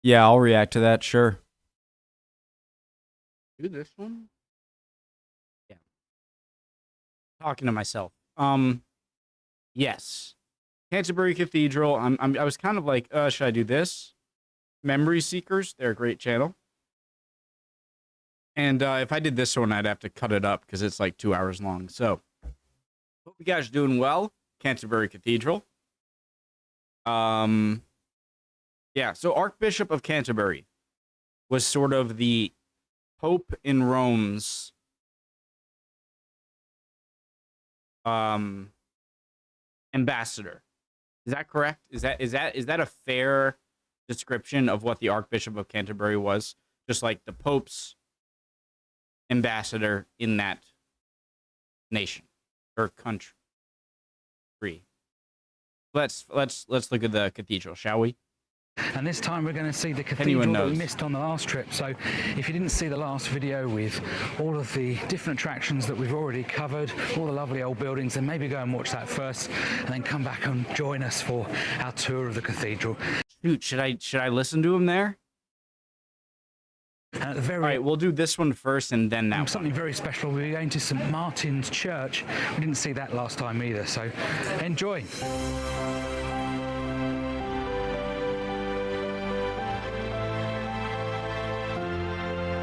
Yeah, I'll react to that, sure. Do this one? Yeah. Talking to myself. Yes. Canterbury Cathedral. I was kind of like, should I do this? Memory Seekers, they're a great channel. And if I did this one, I'd have to cut it up because it's like 2 hours long. So, hope you guys are doing well. Canterbury Cathedral. Yeah, so Archbishop of Canterbury was sort of the Pope in Rome's ambassador. Is that correct? Is that a fair description of what the Archbishop of Canterbury was? Just like the Pope's ambassador in that nation or country. Let's look at the cathedral, shall we? And this time we're going to see the cathedral that we missed on the last trip. So if you didn't see the last video with all of the different attractions that we've already covered, all the lovely old buildings, then maybe go and watch that first and then come back and join us for our tour of the cathedral. Shoot, should I listen to him there? And at the very all right, we'll do this one first and then that something one. very special. We're going to St. Martin's Church. We didn't see that last time either, so enjoy.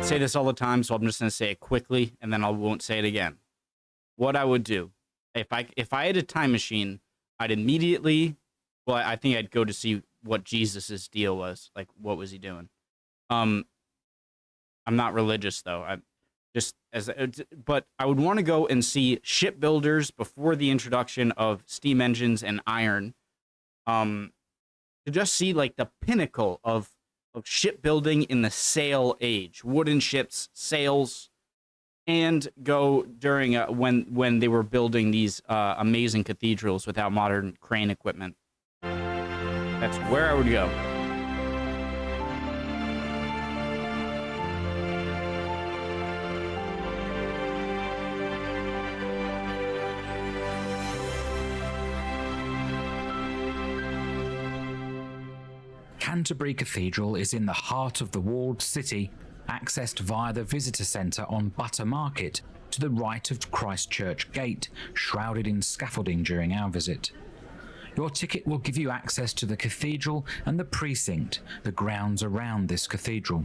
Say this all the time, so I'm just going to say it quickly and then I won't say it again. What I would do if I had a time machine, I'd immediately, well, I think I'd go to see what Jesus's deal was. Like, what was he doing? I'm not religious though. But I would want to go and see shipbuilders before the introduction of steam engines and iron. To just see like the pinnacle of shipbuilding in the sail age, wooden ships, sails, and go during when they were building these amazing cathedrals without modern crane equipment. That's where I would go. Canterbury Cathedral is in the heart of the walled city, accessed via the visitor centre on Butter Market to the right of Christ Church Gate, shrouded in scaffolding during our visit. Your ticket will give you access to the cathedral and the precinct, the grounds around this cathedral.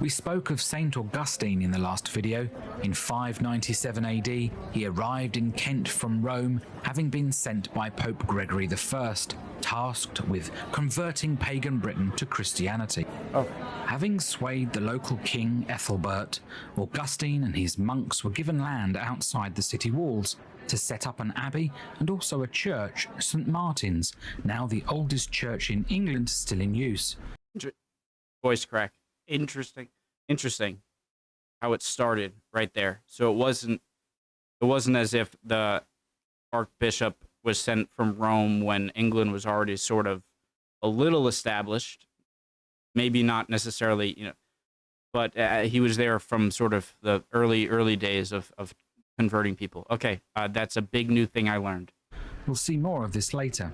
We spoke of St. Augustine in the last video. In 597 AD, he arrived in Kent from Rome, having been sent by Pope Gregory I, tasked with converting pagan Britain to Christianity. Having swayed the local king Ethelbert, Augustine and his monks were given land outside the city walls to set up an abbey and also a church, St. Martin's, now the oldest church in England still in use. Voice crack. Interesting how it started right there. So it wasn't as if the archbishop was sent from Rome when England was already sort of a little established, maybe not necessarily, but he was there from sort of the early days of converting people. Okay, that's a big new thing I learned. We'll see more of this later.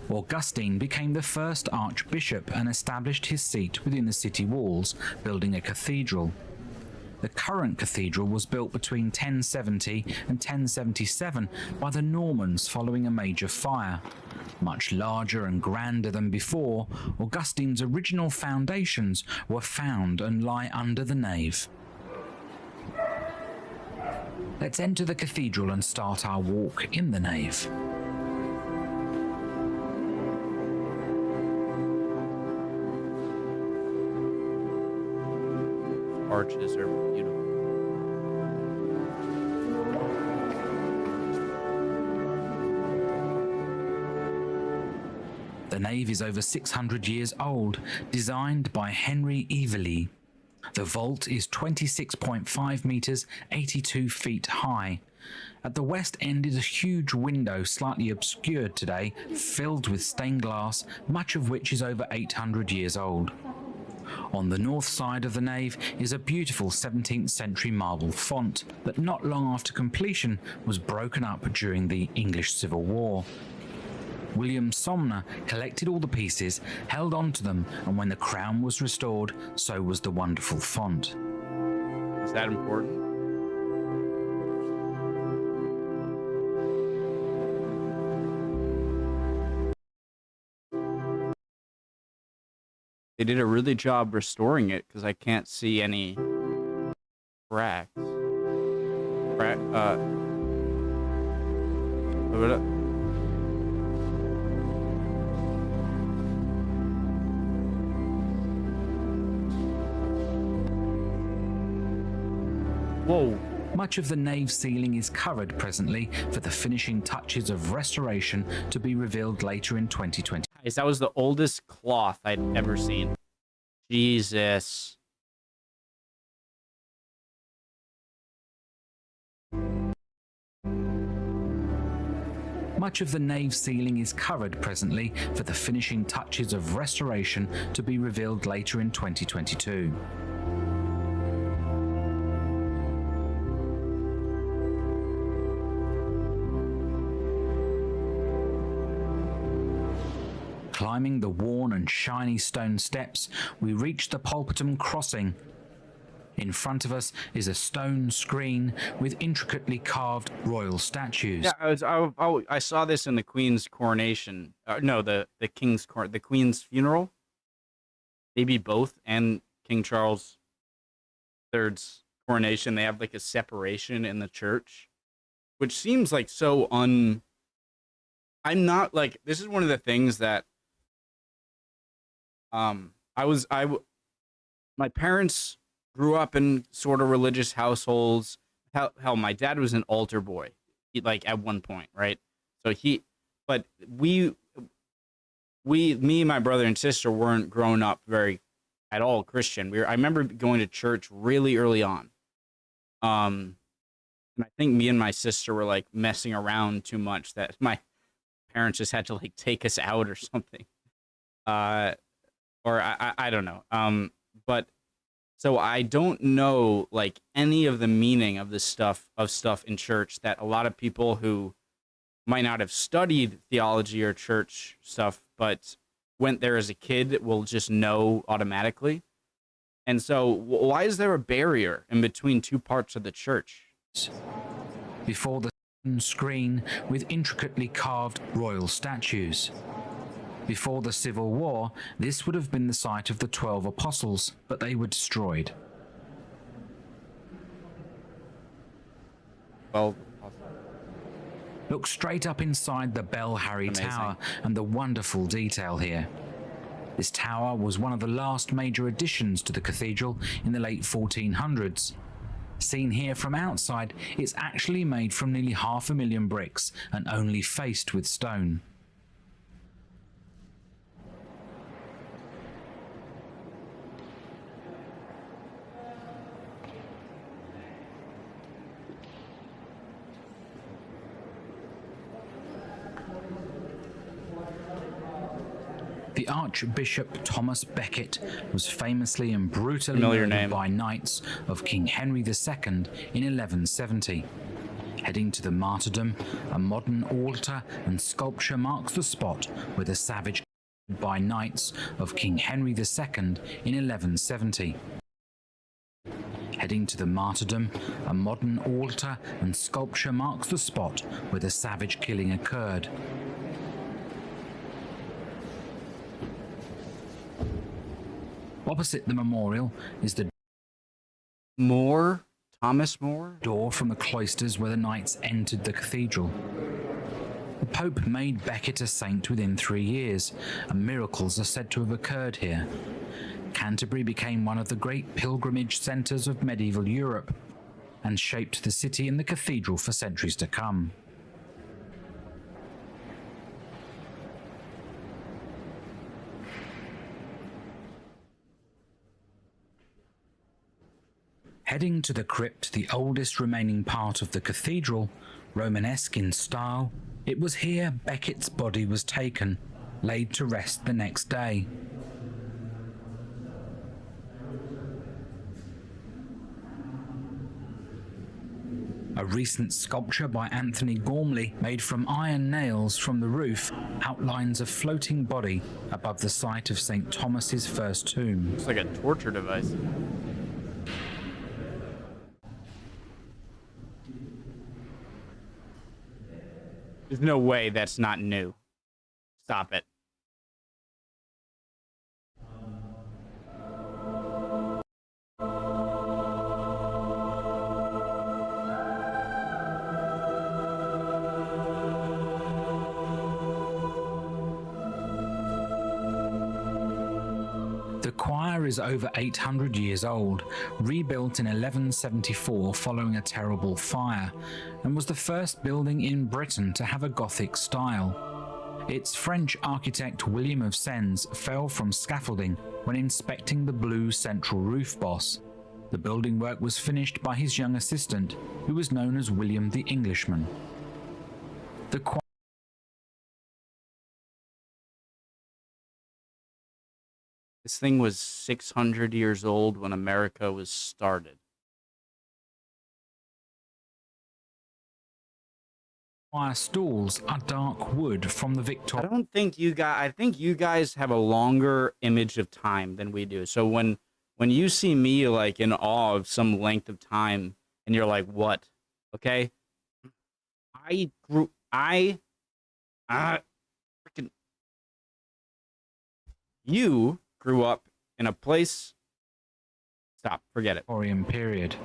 Augustine became the first archbishop and established his seat within the city walls, building a cathedral. The current cathedral was built between 1070 and 1077 by the Normans following a major fire. Much larger and grander than before, Augustine's original foundations were found and lie under the nave. Let's enter the cathedral and start our walk in the nave. Arches are beautiful. The nave is over 600 years old, designed by Henry Evely. The vault is 26.5 meters, 82 feet high. At the west end is a huge window, slightly obscured today, filled with stained glass, much of which is over 800 years old. On the north side of the nave is a beautiful 17th century marble font that not long after completion was broken up during the English Civil War. William Somner collected all the pieces, held on to them, and when the crown was restored, so was the wonderful font. Is that important? They did a really job restoring it because I can't see any cracks. Whoa. Much of the nave ceiling is covered presently for the finishing touches of restoration to be revealed later in 2020. That was the oldest cloth I'd ever seen. Jesus. Much of the nave ceiling is covered presently for the finishing touches of restoration to be revealed later in 2022. Climbing the worn and shiny stone steps, we reach the Pulpitum crossing. In front of us is a stone screen with intricately carved royal statues. Yeah, I saw this in the Queen's coronation. No, the Queen's funeral. Maybe both, and King Charles III's coronation. They have like a separation in the church, which seems like so I'm not like, this is one of the things that my parents grew up in sort of religious households. Hell, my dad was an altar boy, like at one point, right? So but me, my brother and sister weren't grown up very at all Christian. I remember going to church really early on. And I think me and my sister were like messing around too much that my parents just had to like take us out or something. Or I don't know. But so I don't know like any of the meaning of this stuff in church that a lot of people who might not have studied theology or church stuff, but went there as a kid will just know automatically. And so why is there a barrier in between two parts of the church? Before the screen with intricately carved royal statues. Before the Civil War, this would have been the site of the 12 apostles, but they were destroyed. Well, look straight up inside the Bell Harry Tower and the wonderful detail here. This tower was one of the last major additions to the cathedral in the late 1400s. Seen here from outside, it's actually made from nearly 500,000 bricks and only faced with stone. The Archbishop Thomas Becket was famously and brutally murdered by knights of King Henry II in 1170. Heading to the martyrdom, a modern altar and sculpture marks the spot where the savage by knights of King Henry II in 1170. Heading to the martyrdom, a modern altar and sculpture marks the spot where the savage killing occurred. Opposite the memorial is the Thomas More? Door from the cloisters where the knights entered the cathedral. The Pope made Becket a saint within 3 years, and miracles are said to have occurred here. Canterbury became one of the great pilgrimage centres of medieval Europe, and shaped the city and the cathedral for centuries to come. Heading to the crypt, the oldest remaining part of the cathedral, Romanesque in style, it was here Becket's body was taken, laid to rest the next day. A recent sculpture by Anthony Gormley, made from iron nails from the roof, outlines a floating body above the site of St. Thomas's first tomb. Looks like a torture device. There's no way that's not new. Stop it. The choir is over 800 years old, rebuilt in 1174 following a terrible fire, and was the first building in Britain to have a Gothic style. Its French architect William of Sens fell from scaffolding when inspecting the blue central roof boss. The building work was finished by his young assistant, who was known as William the Englishman. The choir This thing was 600 years old when America was started. choir stalls are dark wood from the Victorian. I don't think you guys. I think you guys have a longer image of time than we do. So when you see me like in awe of some length of time, and you're like, "What?" Okay, freaking. You grew up in a place. Stop. Forget it. Victorian period.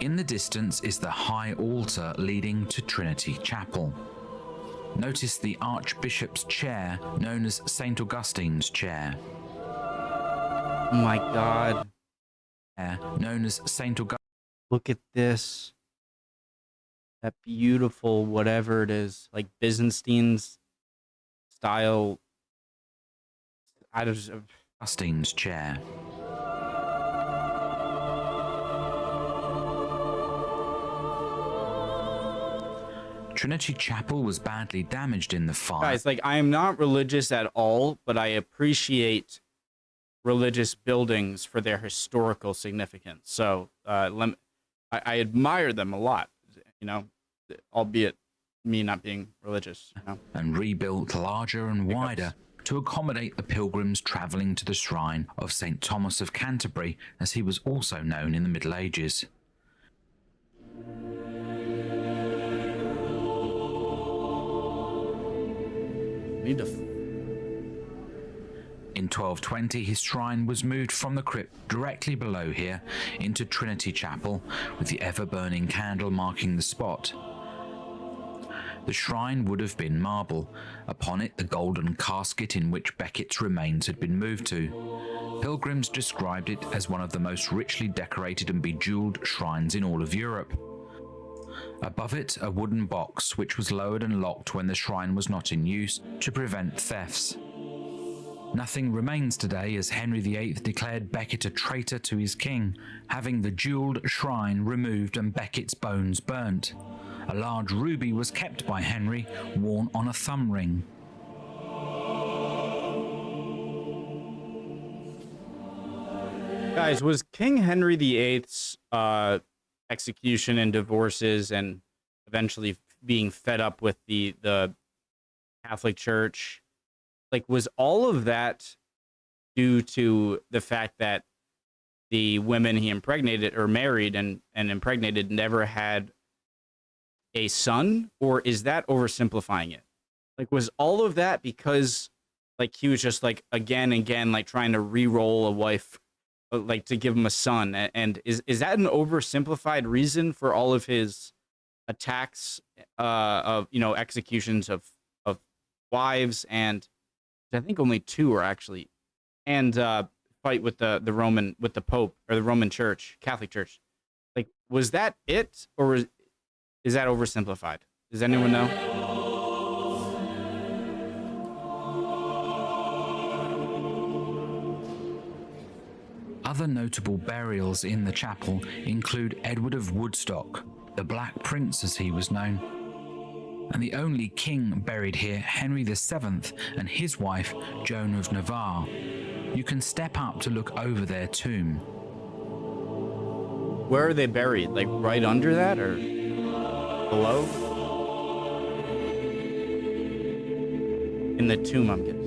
In the distance is the high altar leading to Trinity Chapel. Notice the Archbishop's chair, known as St. Augustine's chair. Oh my God. Known as St. Augustine. Look at this. That beautiful, whatever it is, like Byzantine style. Augustine's chair. Trinity Chapel was badly damaged in the fire. Guys, like, I am not religious at all, but I appreciate religious buildings for their historical significance. So I admire them a lot, you know, albeit me not being religious. You know? And rebuilt larger and wider to accommodate the pilgrims travelling to the shrine of St. Thomas of Canterbury, as he was also known in the Middle Ages. Need to In 1220, his shrine was moved from the crypt directly below here into Trinity Chapel, with the ever-burning candle marking the spot. The shrine would have been marble, upon it the golden casket in which Becket's remains had been moved to. Pilgrims described it as one of the most richly decorated and bejewelled shrines in all of Europe. Above it, a wooden box which was lowered and locked when the shrine was not in use to prevent thefts. Nothing remains today, as Henry VIII declared Becket a traitor to his king, having the jewelled shrine removed and Becket's bones burnt. A large ruby was kept by Henry, worn on a thumb ring. Guys, was King Henry VIII's execution and divorces and eventually being fed up with the Catholic Church, like, was all of that due to the fact that the women he impregnated or married and impregnated never had a son? Or is that oversimplifying it? Like, was all of that because, like, he was just, like, again and again, like, trying to re-roll a wife, like, to give him a son? And is that an oversimplified reason for all of his attacks of, you know, executions of wives? And I think only 2 are actually, and fight with the Roman, with the Pope, or the Roman Church, Catholic Church. Like, was that it, or is that oversimplified? Does anyone know? Other notable burials in the chapel include Edward of Woodstock, the Black Prince as he was known, and the only king buried here, Henry VII, and his wife, Joan of Navarre. You can step up to look over their tomb. Where are they buried? Like right under that or below? In the tomb, I'm guessing.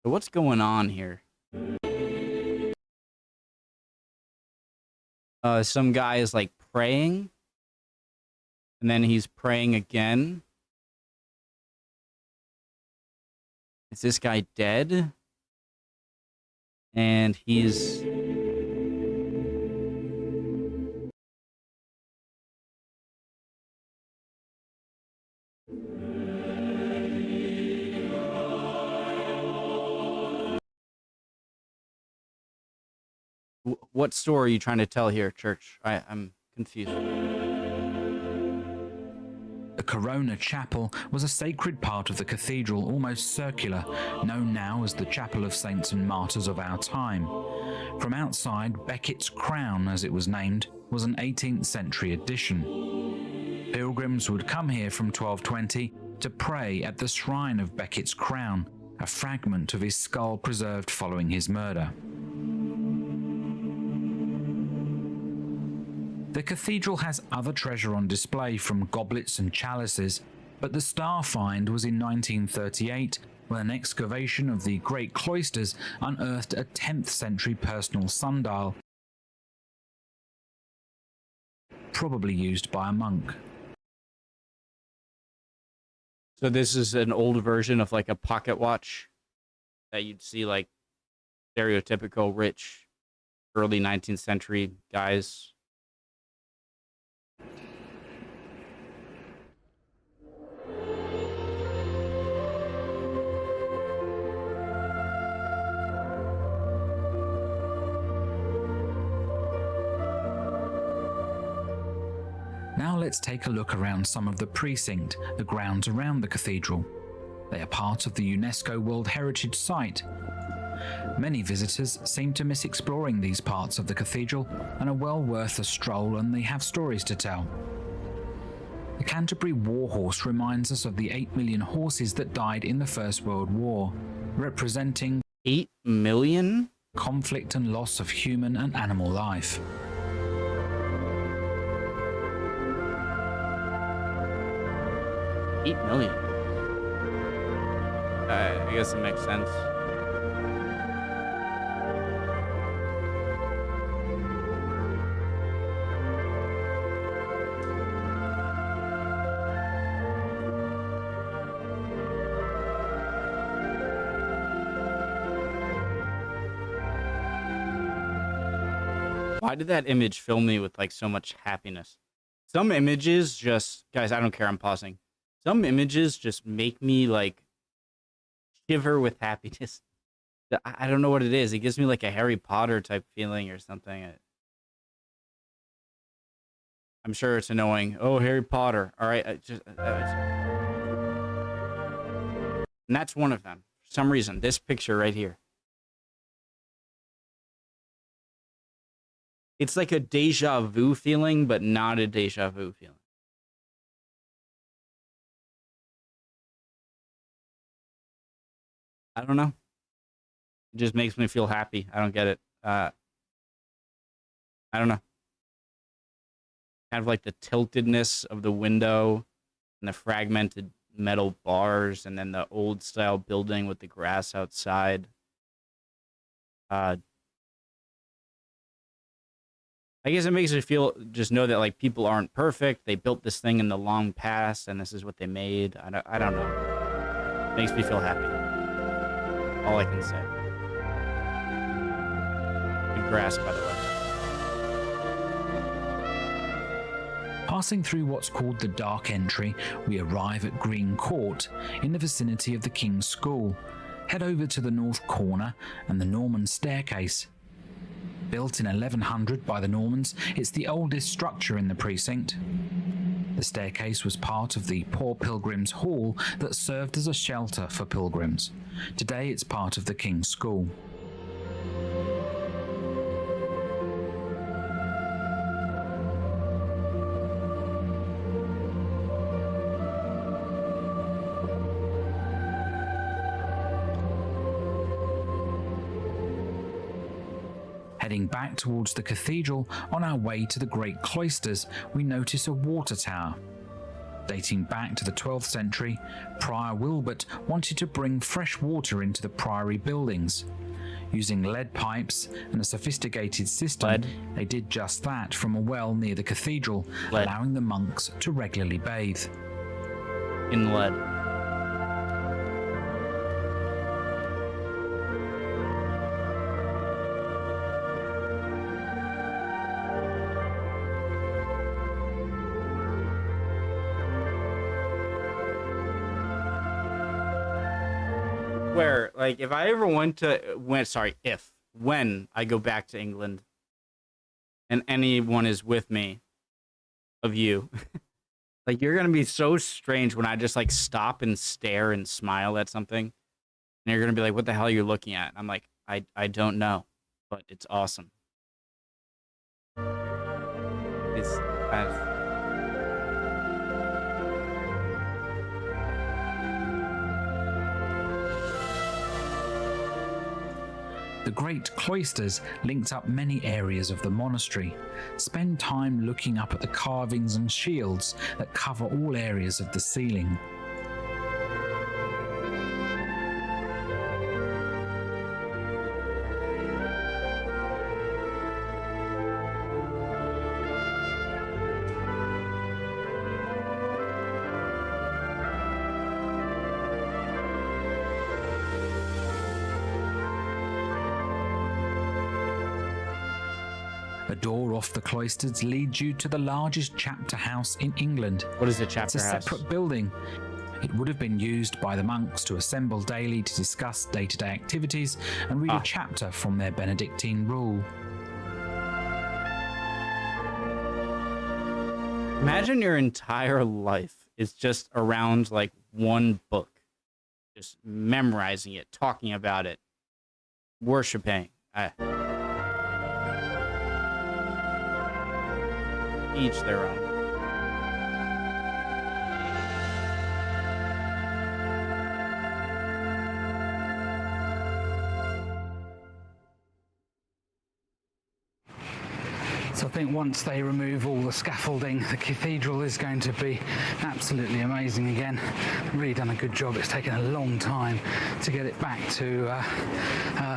So what's going on here? Some guy is like praying, and then he's praying again. Is this guy dead? And he's... What story are you trying to tell here, church? I'm confused. The Corona Chapel was a sacred part of the cathedral, almost circular, known now as the Chapel of Saints and Martyrs of our time. From outside, Becket's Crown, as it was named, was an 18th century addition. Pilgrims would come here from 1220 to pray at the shrine of Becket's Crown, a fragment of his skull preserved following his murder. The cathedral has other treasure on display, from goblets and chalices, but the star find was in 1938 when an excavation of the Great Cloisters unearthed a 10th century personal sundial, probably used by a monk. So this is an old version of like a pocket watch that you'd see like stereotypical rich early 19th century guys. Now let's take a look around some of the precinct, the grounds around the cathedral. They are part of the UNESCO World Heritage Site. Many visitors seem to miss exploring these parts of the cathedral and are well worth a stroll, and they have stories to tell. The Canterbury Warhorse reminds us of the 8 million horses that died in the First World War, representing 8 million? Conflict and loss of human and animal life. $8 million. I guess it makes sense. Why did that image fill me with like so much happiness? Some images just, guys, I don't care, I'm pausing. Some images just make me like shiver with happiness. I don't know what it is. It gives me like a Harry Potter type feeling or something. I'm sure it's annoying. Oh, Harry Potter. All right. And that's one of them. For some reason, this picture right here. It's like a deja vu feeling, but not a deja vu feeling. I don't know. It just makes me feel happy. I don't get it. I don't know. Kind of like the tiltedness of the window and the fragmented metal bars, and then the old style building with the grass outside. I guess it makes me feel, just know that like people aren't perfect. They built this thing in the long past, and this is what they made. I don't know. It makes me feel happy. All I can say. Good grass, by the way. Passing through what's called the Dark Entry, we arrive at Green Court, in the vicinity of the King's School. Head over to the north corner and the Norman Staircase. Built in 1100 by the Normans, it's the oldest structure in the precinct. The staircase was part of the Poor Pilgrims' Hall that served as a shelter for pilgrims. Today it's part of the King's School. Heading back towards the cathedral on our way to the great cloisters, we notice a water tower. Dating back to the 12th century, Prior Wilbert wanted to bring fresh water into the priory buildings. Using lead pipes and a sophisticated system, they did just that from a well near the cathedral, allowing the monks to regularly bathe. In lead. Where, like, if I ever when I go back to England and anyone is with me of you, like, you're going to be so strange when I just, like, stop and stare and smile at something. And you're going to be like, what the hell are you looking at? And I'm like, I don't know, but it's awesome. It's The great cloisters linked up many areas of the monastery. Spend time looking up at the carvings and shields that cover all areas of the ceiling. A door off the cloisters leads you to the largest chapter house in England. What is a chapter house? It's a separate building. It would have been used by the monks to assemble daily to discuss day-to-day activities and read a chapter from their Benedictine rule. Imagine your entire life is just around, like, one book. Just memorizing it, talking about it, worshiping. Each their own. So I think once they remove all the scaffolding, the cathedral is going to be absolutely amazing again. They've really done a good job. It's taken a long time to get it back to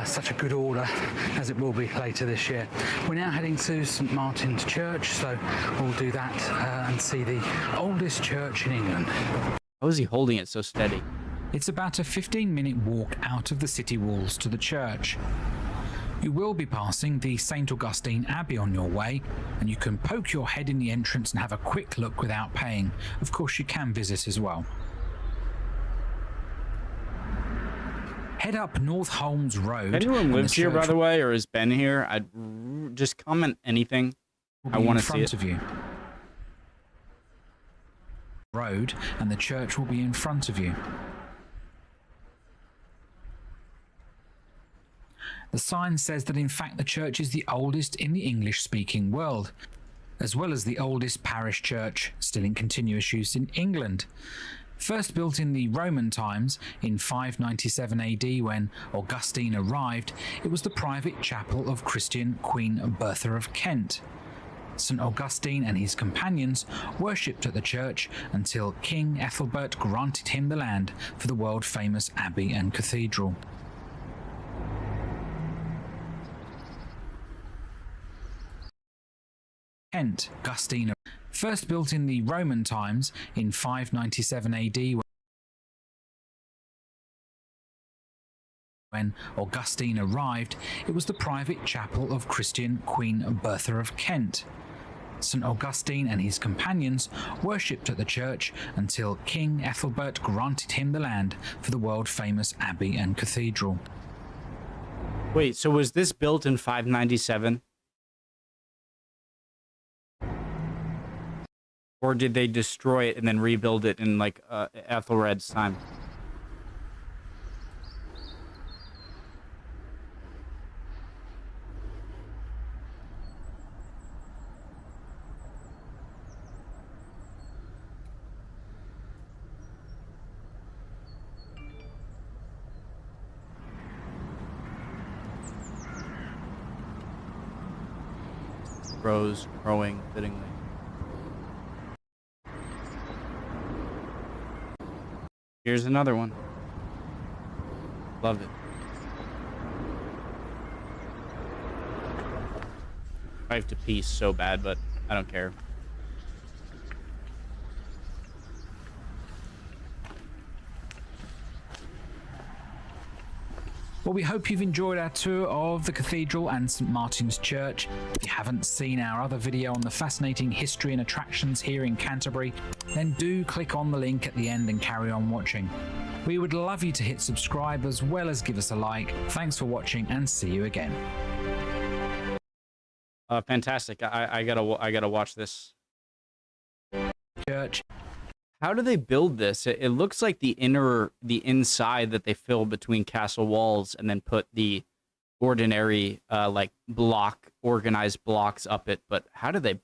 such a good order as it will be later this year. We're now heading to St Martin's Church, so we'll do that and see the oldest church in England. How is he holding it so steady? It's about a 15-minute walk out of the city walls to the church. You will be passing the St Augustine Abbey on your way, and you can poke your head in the entrance and have a quick look without paying. Of course, you can visit as well. Head up North Holmes Road. Anyone lives here, by the way, or has been here? I'd just comment anything. I want to see it. Of you. Road, and the church will be in front of you. The sign says that in fact the church is the oldest in the English-speaking world, as well as the oldest parish church still in continuous use in England. First built in the Roman times in 597 AD when Augustine arrived, it was the private chapel of Christian Queen Bertha of Kent. St Augustine and his companions worshipped at the church until King Ethelbert granted him the land for the world-famous abbey and cathedral. Kent, Augustine, first built in the Roman times in 597 AD when Augustine arrived, it was the private chapel of Christian Queen Bertha of Kent. St Augustine and his companions worshipped at the church until King Ethelbert granted him the land for the world-famous abbey and cathedral. Wait, so was this built in 597? Or did they destroy it and then rebuild it in, like, Ethelred's time? crows crowing fittingly. Here's another one. Love it. I have to pee so bad, but I don't care. Well, we hope you've enjoyed our tour of the cathedral and St Martin's Church. If you haven't seen our other video on the fascinating history and attractions here in Canterbury, then do click on the link at the end and carry on watching. We would love you to hit subscribe as well as give us a like. Thanks for watching and see you again. Fantastic. I gotta watch this. Church. How do they build this? It looks like the inside that they fill between castle walls and then put the ordinary, like organized blocks up it. But how do they?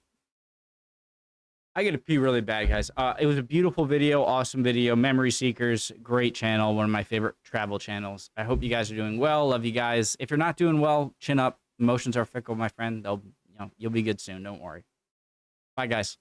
I gotta pee really bad, guys. It was a beautiful video, awesome video. Memory Seekers, great channel, one of my favorite travel channels. I hope you guys are doing well. Love you guys. If you're not doing well, chin up. Emotions are fickle, my friend. You'll be good soon. Don't worry. Bye, guys.